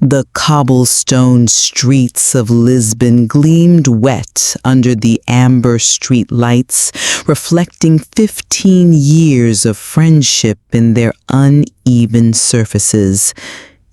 The cobblestone streets of Lisbon gleamed wet under the amber street lights, reflecting 15 years of friendship in their uneven surfaces.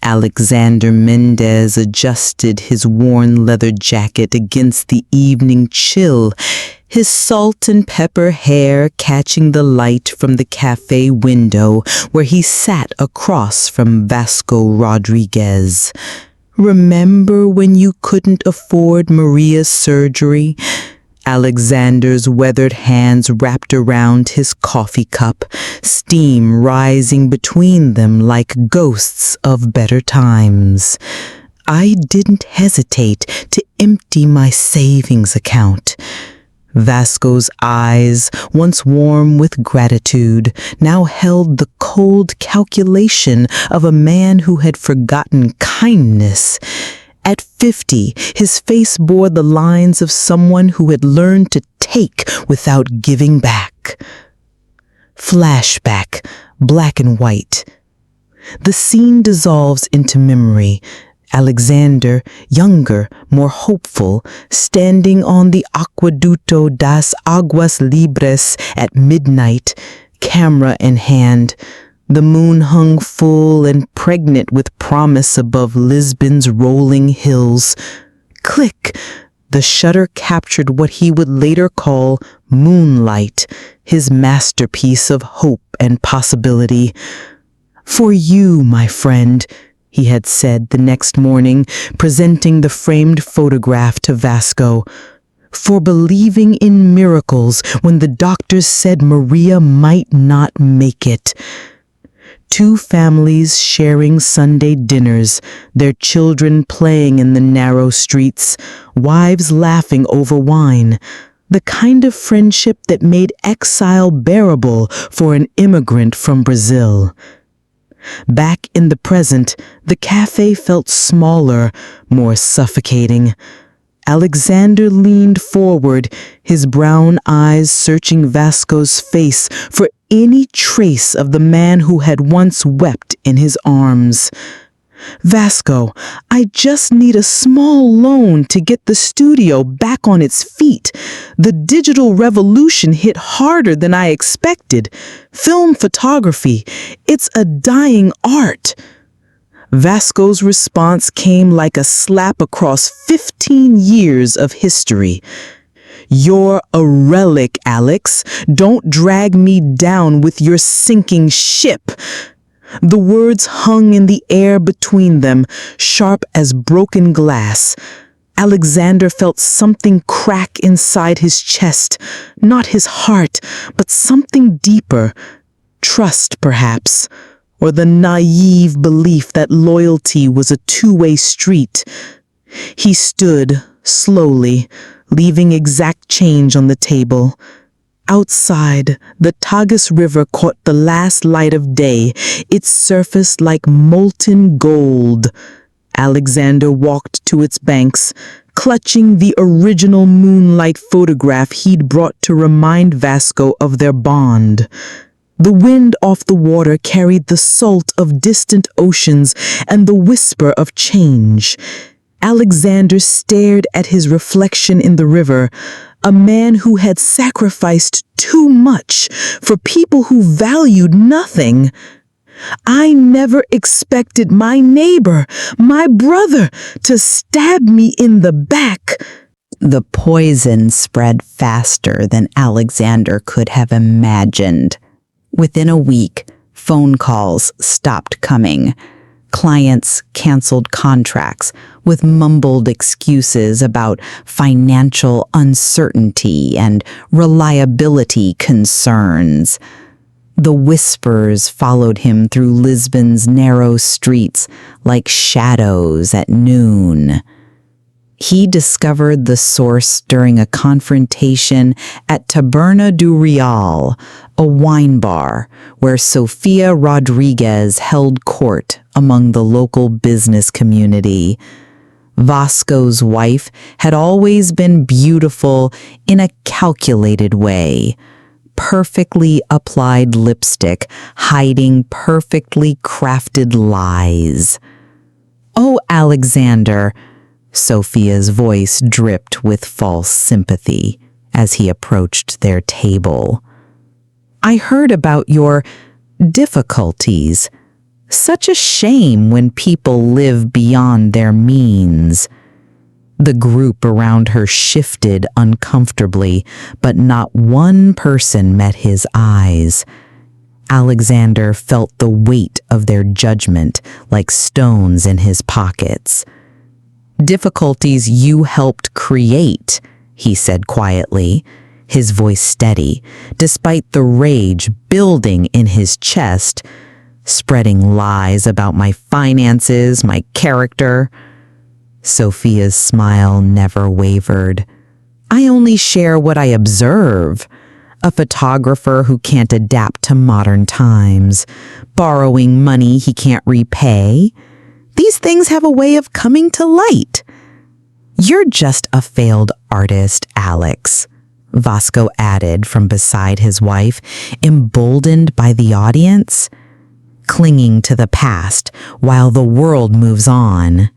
Alexander Mendes adjusted his worn leather jacket against the evening chill, his salt and pepper hair catching the light from the cafe window where he sat across from Vasco Rodriguez. "Remember when you couldn't afford Maria's surgery?" Alexander's weathered hands wrapped around his coffee cup, steam rising between them like ghosts of better times. "I didn't hesitate to empty my savings account." Vasco's eyes, once warm with gratitude, now held the cold calculation of a man who had forgotten kindness. At 50, his face bore the lines of someone who had learned to take without giving back. Flashback, black and white. The scene dissolves into memory. Alexander, younger, more hopeful, standing on the Aqueducto das Aguas Libres at midnight, camera in hand. The moon hung full and pregnant with promise above Lisbon's rolling hills. Click! The shutter captured what he would later call Moonlight, his masterpiece of hope and possibility. "For you, my friend," he had said the next morning, presenting the framed photograph to Vasco. "For believing in miracles when the doctors said Maria might not make it." Two families sharing Sunday dinners, their children playing in the narrow streets, wives laughing over wine. The kind of friendship that made exile bearable for an immigrant from Brazil. Back in the present, the cafe felt smaller, more suffocating. Alexander leaned forward, his brown eyes searching Vasco's face for any trace of the man who had once wept in his arms. "Vasco, I just need a small loan to get the studio back on its feet. The digital revolution hit harder than I expected. Film photography, it's a dying art." Vasco's response came like a slap across 15 years of history. "You're a relic, Alex. Don't drag me down with your sinking ship." The words hung in the air between them, sharp as broken glass. Alexander felt something crack inside his chest, not his heart, but something deeper. Trust, perhaps, or the naive belief that loyalty was a two-way street. He stood, slowly, leaving exact change on the table. Outside, the Tagus River caught the last light of day, its surface like molten gold. Alexander walked to its banks, clutching the original moonlight photograph he'd brought to remind Vasco of their bond. The wind off the water carried the salt of distant oceans and the whisper of change. Alexander stared at his reflection in the river, a man who had sacrificed too much for people who valued nothing. "I never expected my neighbor, my brother, to stab me in the back." The poison spread faster than Alexander could have imagined. Within a week, phone calls stopped coming. Clients canceled contracts with mumbled excuses about financial uncertainty and reliability concerns. The whispers followed him through Lisbon's narrow streets like shadows at noon. He discovered the source during a confrontation at Taberna do Real, a wine bar where Sofia Rodriguez held court among the local business community. Vasco's wife had always been beautiful in a calculated way. Perfectly applied lipstick hiding perfectly crafted lies. "Oh, Alexander," Sophia's voice dripped with false sympathy as he approached their table. "I heard about your difficulties. Such a shame when people live beyond their means." The group around her shifted uncomfortably, but not one person met his eyes. Alexander felt the weight of their judgment like stones in his pockets. "Difficulties you helped create," he said quietly, his voice steady, despite the rage building in his chest, "spreading lies about my finances, my character." Sophia's smile never wavered. "I only share what I observe. A photographer who can't adapt to modern times, borrowing money he can't repay. These things have a way of coming to light." "You're just a failed artist, Alex," Vasco added from beside his wife, emboldened by the audience, "clinging to the past while the world moves on."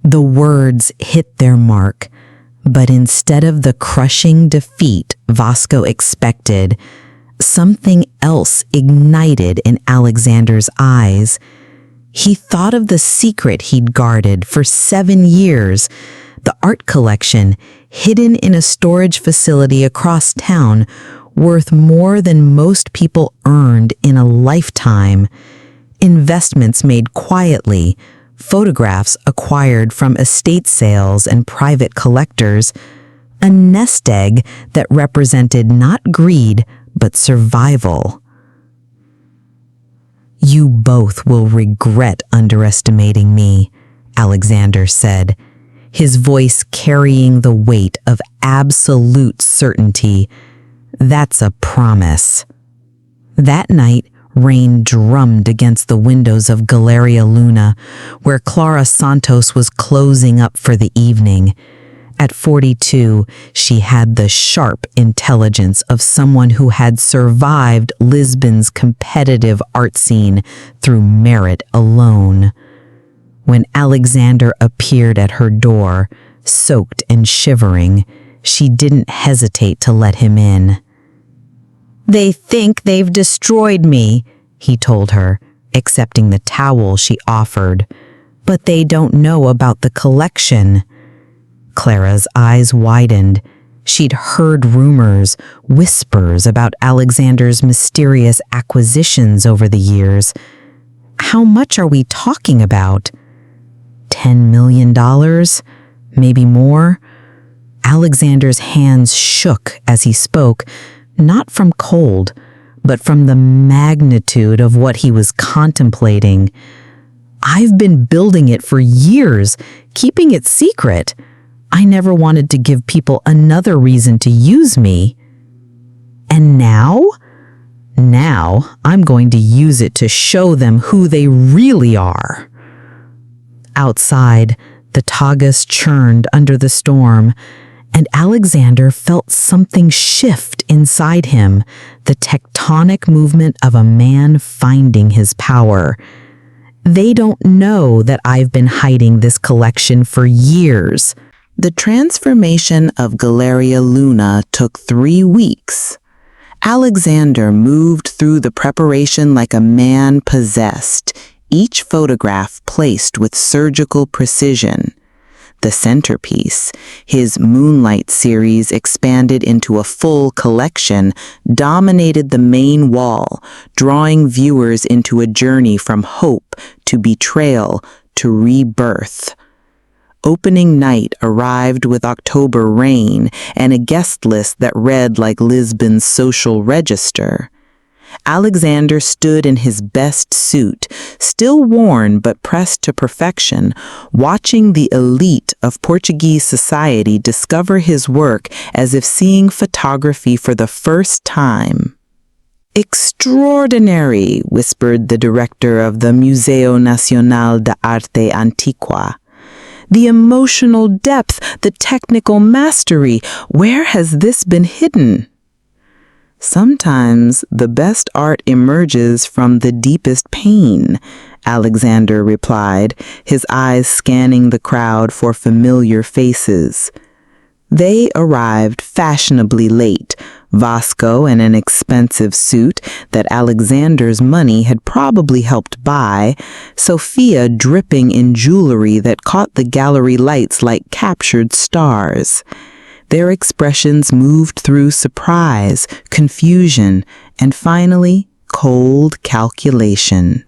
The words hit their mark, but instead of the crushing defeat Vasco expected, something else ignited in Alexander's eyes. He thought of the secret he'd guarded for 7 years, the art collection hidden in a storage facility across town, worth more than most people earned in a lifetime. Investments made quietly, photographs acquired from estate sales and private collectors, a nest egg that represented not greed but survival. "You both will regret underestimating me," Alexander said, his voice carrying the weight of absolute certainty. "That's a promise." That night, rain drummed against the windows of Galleria Luna, where Clara Santos was closing up for the evening. At 42, she had the sharp intelligence of someone who had survived Lisbon's competitive art scene through merit alone. When Alexander appeared at her door, soaked and shivering, she didn't hesitate to let him in. "They think they've destroyed me," he told her, accepting the towel she offered. "But they don't know about the collection." Clara's eyes widened. She'd heard rumors, whispers about Alexander's mysterious acquisitions over the years. "How much are we talking about? $10 million? Maybe more?" Alexander's hands shook as he spoke, not from cold, but from the magnitude of what he was contemplating. "I've been building it for years, keeping it secret. I never wanted to give people another reason to use me. And now? Now I'm going to use it to show them who they really are." Outside, the Tagus churned under the storm, and Alexander felt something shift inside him, the tectonic movement of a man finding his power. "They don't know that I've been hiding this collection for years." The transformation of Galleria Luna took 3 weeks. Alexander moved through the preparation like a man possessed, each photograph placed with surgical precision. The centerpiece, his Moonlight series expanded into a full collection, dominated the main wall, drawing viewers into a journey from hope to betrayal to rebirth. Opening night arrived with October rain and a guest list that read like Lisbon's social register. Alexander stood in his best suit, still worn but pressed to perfection, watching the elite of Portuguese society discover his work as if seeing photography for the first time. "Extraordinary," whispered the director of the Museo Nacional de Arte Antigua. "The emotional depth, the technical mastery, where has this been hidden?" "Sometimes the best art emerges from the deepest pain," Alexander replied, his eyes scanning the crowd for familiar faces. They arrived fashionably late, Vasco in an expensive suit that Alexander's money had probably helped buy, Sophia dripping in jewelry that caught the gallery lights like captured stars. Their expressions moved through surprise, confusion, and finally, cold calculation.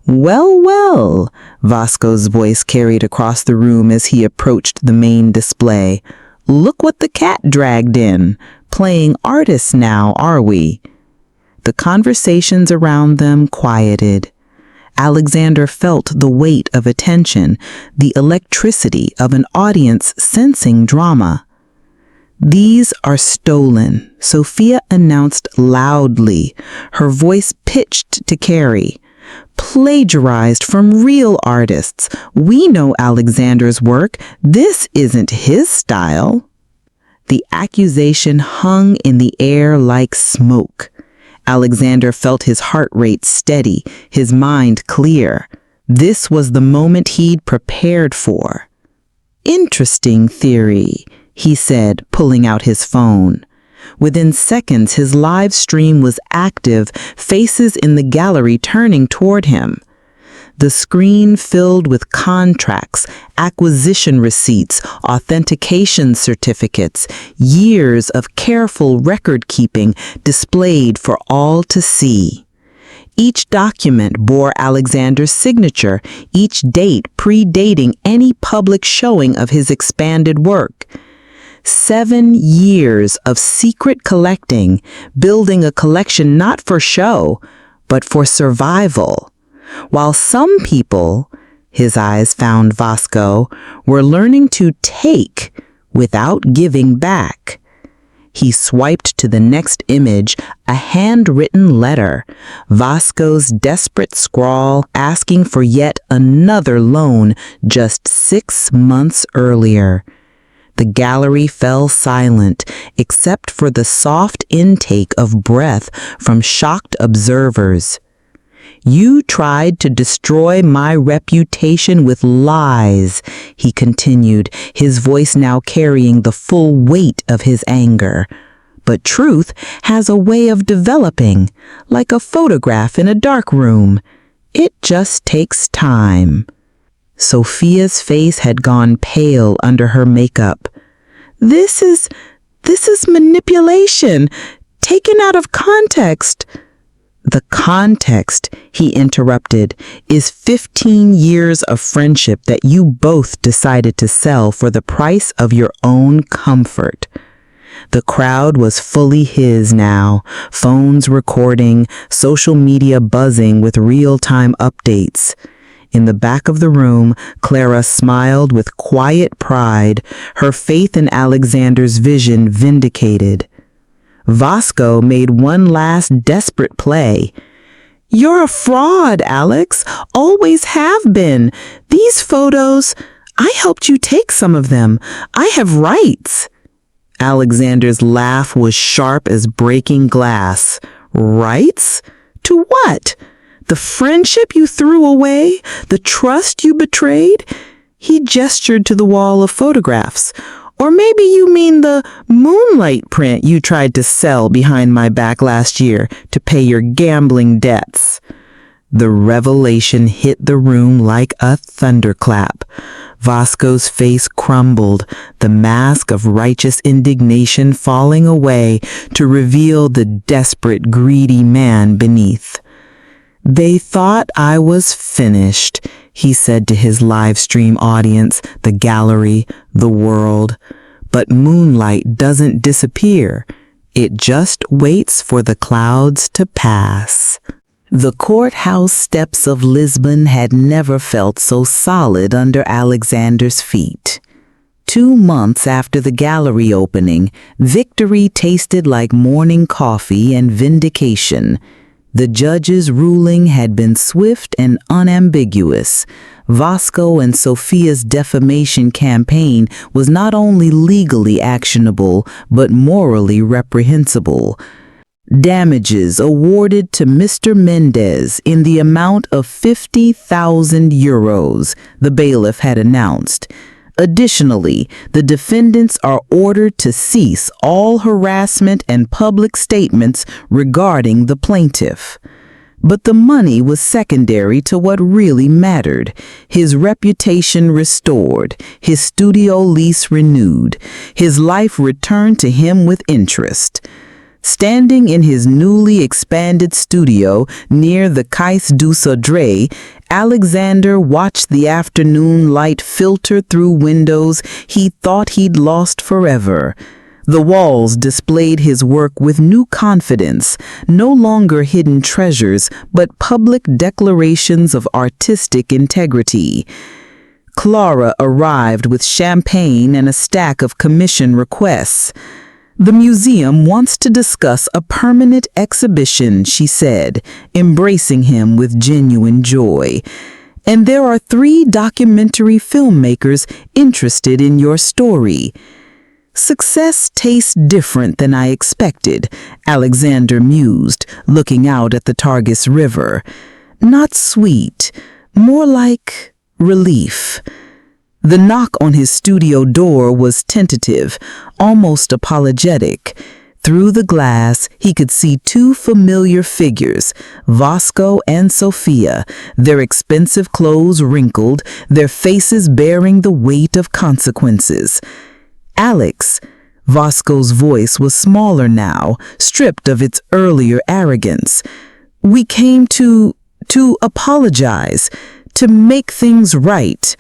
"Well, well," Vasco's voice carried across the room as he approached the main display. "Look what the cat dragged in. Playing artists now, are we?" The conversations around them quieted. Alexander felt the weight of attention, the electricity of an audience sensing drama. "These are stolen," Sophia announced loudly, her voice pitched to carry. "Plagiarized from real artists. We know Alexander's work. This isn't his style." The accusation hung in the air like smoke. Alexander felt his heart rate steady, his mind clear. This was the moment he'd prepared for. "Interesting theory," he said, pulling out his phone. Within seconds, his live stream was active, faces in the gallery turning toward him. The screen filled with contracts, acquisition receipts, authentication certificates, years of careful record-keeping displayed for all to see. Each document bore Alexander's signature, each date predating any public showing of his expanded work. 7 years of secret collecting, building a collection not for show, but for survival. While some people, his eyes found Vasco, were learning to take without giving back. He swiped to the next image, a handwritten letter, Vasco's desperate scrawl asking for yet another loan just 6 months earlier. The gallery fell silent, except for the soft intake of breath from shocked observers. "You tried to destroy my reputation with lies," he continued, his voice now carrying the full weight of his anger. "But truth has a way of developing, like a photograph in a dark room. It just takes time." Sophia's face had gone pale under her makeup. This is manipulation, taken out of context." "The context," he interrupted, "is 15 years of friendship that you both decided to sell for the price of your own comfort." The crowd was fully his now, phones recording, social media buzzing with real-time updates. In the back of the room, Clara smiled with quiet pride, her faith in Alexander's vision vindicated. Vasco made one last desperate play. "You're a fraud, Alex. Always have been. These photos, I helped you take some of them. I have rights." Alexander's laugh was sharp as breaking glass. "Rights? To what? The friendship you threw away? The trust you betrayed?" He gestured to the wall of photographs. "Or maybe you mean the moonlight print you tried to sell behind my back last year to pay your gambling debts." The revelation hit the room like a thunderclap. Vasco's face crumbled, the mask of righteous indignation falling away to reveal the desperate, greedy man beneath. "They thought I was finished," he said to his live stream audience, the gallery, the world. "But moonlight doesn't disappear. It just waits for the clouds to pass." The courthouse steps of Lisbon had never felt so solid under Alexander's feet. 2 months after the gallery opening, victory tasted like morning coffee and vindication. The judge's ruling had been swift and unambiguous. Vasco and Sophia's defamation campaign was not only legally actionable, but morally reprehensible. Damages awarded to Mr. Mendes in the amount of 50,000 euros, the bailiff had announced. Additionally, the defendants are ordered to cease all harassment and public statements regarding the plaintiff. But the money was secondary to what really mattered. His reputation restored, his studio lease renewed, his life returned to him with interest. Standing in his newly expanded studio near the Cais du Sodré, Alexander watched the afternoon light filter through windows he thought he'd lost forever. The walls displayed his work with new confidence, no longer hidden treasures, but public declarations of artistic integrity. Clara arrived with champagne and a stack of commission requests. "The museum wants to discuss a permanent exhibition," she said, embracing him with genuine joy. "And there are 3 documentary filmmakers interested in your story." "Success tastes different than I expected," Alexander mused, looking out at the Tagus River. "Not sweet, more like relief." The knock on his studio door was tentative, almost apologetic. Through the glass, he could see 2 familiar figures, Vasco and Sofia, their expensive clothes wrinkled, their faces bearing the weight of consequences. "Alex," Vasco's voice was smaller now, stripped of its earlier arrogance. "We came to apologize, to make things right."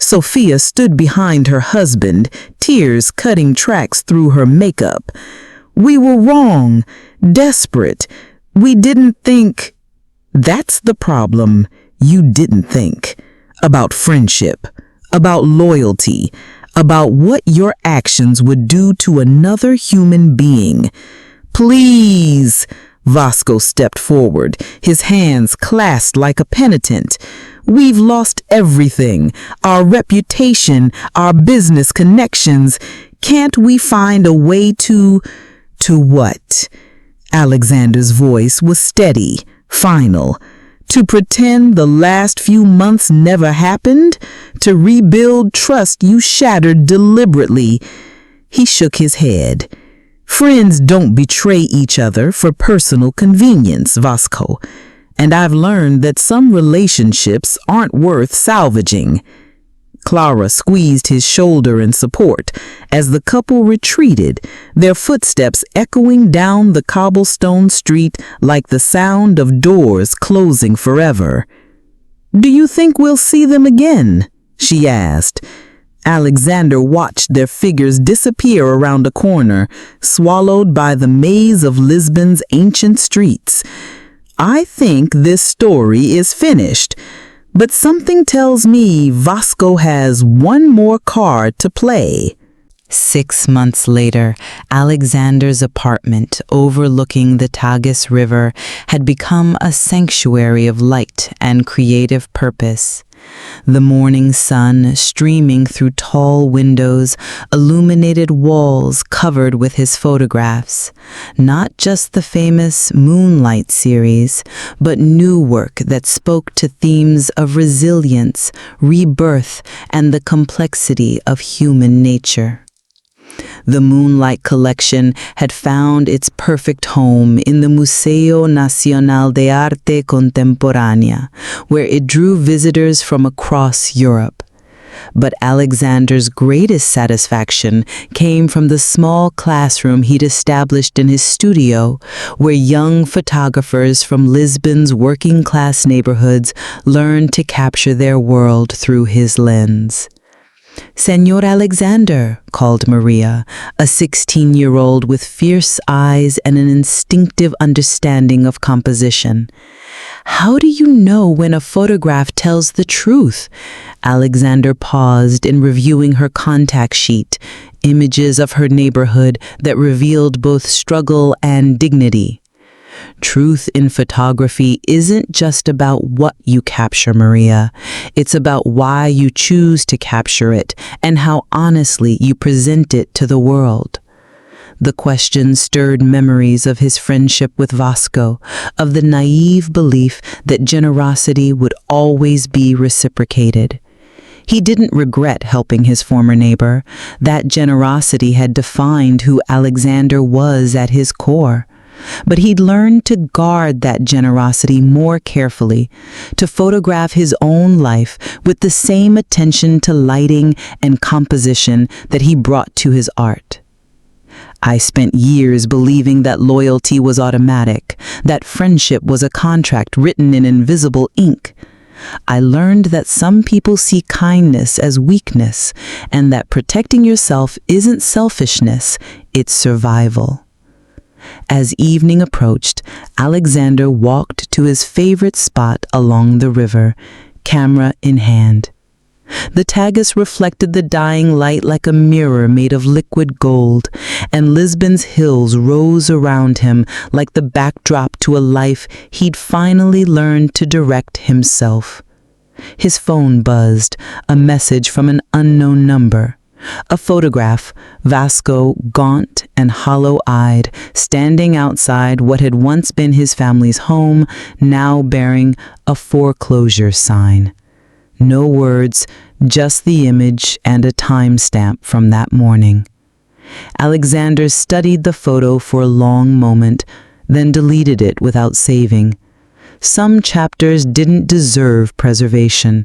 Sofia stood behind her husband, tears cutting tracks through her makeup. "We were wrong, desperate. We didn't think." "That's the problem. You didn't think. About friendship, about loyalty, about what your actions would do to another human being." "Please," Vasco stepped forward, his hands clasped like a penitent. "We've lost everything, our reputation, our business connections. Can't we find a way to what?" Alexander's voice was steady, final. "To pretend the last few months never happened? To rebuild trust you shattered deliberately?" He shook his head. "Friends don't betray each other for personal convenience, Vasco. And I've learned that some relationships aren't worth salvaging." Clara squeezed his shoulder in support as the couple retreated, their footsteps echoing down the cobblestone street like the sound of doors closing forever. "Do you think we'll see them again?" she asked. Alexander watched their figures disappear around a corner, swallowed by the maze of Lisbon's ancient streets. "I think this story is finished, but something tells me Vasco has one more card to play." 6 months later, Alexander's apartment overlooking the Tagus River had become a sanctuary of light and creative purpose. The morning sun, streaming through tall windows, illuminated walls covered with his photographs. Not just the famous Moonlight series, but new work that spoke to themes of resilience, rebirth, and the complexity of human nature. The Moonlight collection had found its perfect home in the Museo Nacional de Arte Contemporánea, where it drew visitors from across Europe. But Alexander's greatest satisfaction came from the small classroom he'd established in his studio, where young photographers from Lisbon's working-class neighborhoods learned to capture their world through his lens. "Señor Alexander," called Maria, a 16-year-old with fierce eyes and an instinctive understanding of composition. "How do you know when a photograph tells the truth?" Alexander paused in reviewing her contact sheet, images of her neighborhood that revealed both struggle and dignity. "Truth in photography isn't just about what you capture, Maria. It's about why you choose to capture it and how honestly you present it to the world." The question stirred memories of his friendship with Vasco, of the naive belief that generosity would always be reciprocated. He didn't regret helping his former neighbor. That generosity had defined who Alexander was at his core. But he'd learned to guard that generosity more carefully, to photograph his own life with the same attention to lighting and composition that he brought to his art. I spent years believing that loyalty was automatic, that friendship was a contract written in invisible ink. I learned that some people see kindness as weakness, and that protecting yourself isn't selfishness, it's survival. As evening approached, Alexander walked to his favorite spot along the river, camera in hand. The Tagus reflected the dying light like a mirror made of liquid gold, and Lisbon's hills rose around him like the backdrop to a life he'd finally learned to direct himself. His phone buzzed, a message from an unknown number. A photograph, Vasco, gaunt and hollow-eyed, standing outside what had once been his family's home, now bearing a foreclosure sign. No words, just the image and a timestamp from that morning. Alexander studied the photo for a long moment, then deleted it without saving. Some chapters didn't deserve preservation.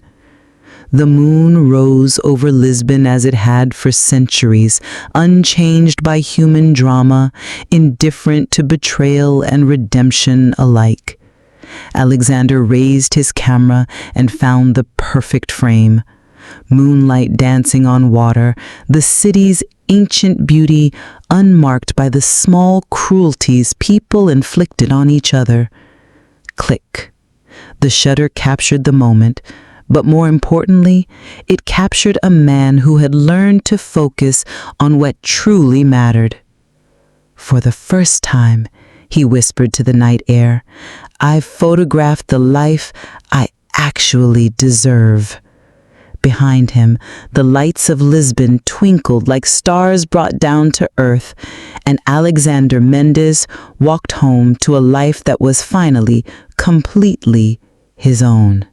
The moon rose over Lisbon as it had for centuries, unchanged by human drama, indifferent to betrayal and redemption alike. Alexander raised his camera and found the perfect frame. Moonlight dancing on water, the city's ancient beauty unmarked by the small cruelties people inflicted on each other. Click. The shutter captured the moment, but more importantly, it captured a man who had learned to focus on what truly mattered. For the first time, he whispered to the night air, I've photographed the life I actually deserve. Behind him, the lights of Lisbon twinkled like stars brought down to earth, and Alexander Mendes walked home to a life that was finally completely his own.